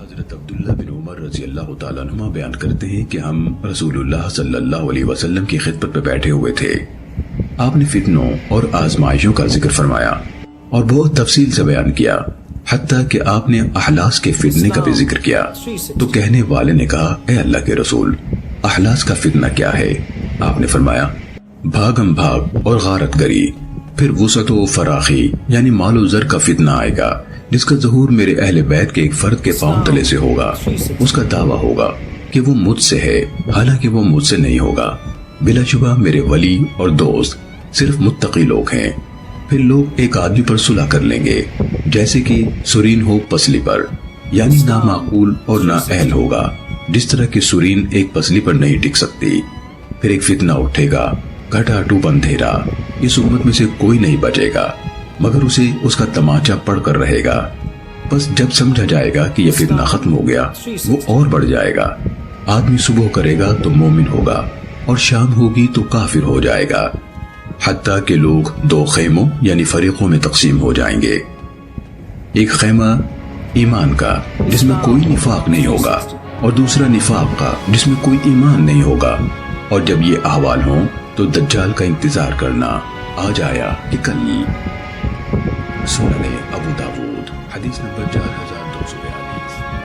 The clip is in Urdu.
حضرت عبداللہ بن عمر رضی اللہ تعالیٰ عنہما بیان کرتے ہیں کہ ہم رسول اللہ صلی اللہ علیہ وسلم کی خدمت پہ بیٹھے ہوئے تھے۔ آپ نے فتنوں اور آزمائشوں کا ذکر فرمایا اور بہت تفصیل سے بیان کیا، حتیٰ کہ آپ نے احلاس کے فتنے کا بھی ذکر کیا۔ تو کہنے والے نے کہا، اے اللہ کے رسول، احلاس کا فتنہ کیا ہے؟ آپ نے فرمایا، بھاگم بھاگ اور غارت گری، پھر وسعت و فراخی یعنی مال و زر کا فتنہ آئے گا، جس کا ظہور میرے اہل بیت کے ایک فرد کے پاؤں تلے سے ہوگا۔ اس کا دعویٰ ہوگا کہ وہ مجھ سے ہے، حالانکہ وہ مجھ سے نہیں ہوگا۔ بلا شبہ میرے ولی اور دوست صرف متقی لوگ ہیں۔ پھر لوگ ایک آدمی پر صلح کر لیں گے، جیسے کہ سرین ہو پسلی پر، یعنی نہ معقول اور نہ اہل ہوگا، جس طرح کی سرین ایک پسلی پر نہیں ٹک سکتی۔ پھر ایک فتنہ اٹھے گا، گھٹا ٹوپ اندھیرا، اس امت میں سے کوئی نہیں بچے گا مگر اسے اس کا تماچا پڑھ کر رہے گا۔ بس جب سمجھا جائے گا کہ یہ فتنہ ختم ہو گیا، وہ اور بڑھ جائے گا۔ آدمی صبح کرے گا تو مومن ہوگا اور شام ہوگی تو کافر ہو جائے گا، حتیٰ کہ لوگ دو خیموں یعنی فریقوں میں تقسیم ہو جائیں گے۔ ایک خیمہ ایمان کا جس میں کوئی نفاق نہیں ہوگا، اور دوسرا نفاق کا جس میں کوئی ایمان نہیں ہوگا۔ اور جب یہ احوال ہوں تو دجال کا انتظار کرنا، آج آیا کہ کل۔ سنن ابو داود حدیث نمبر 4000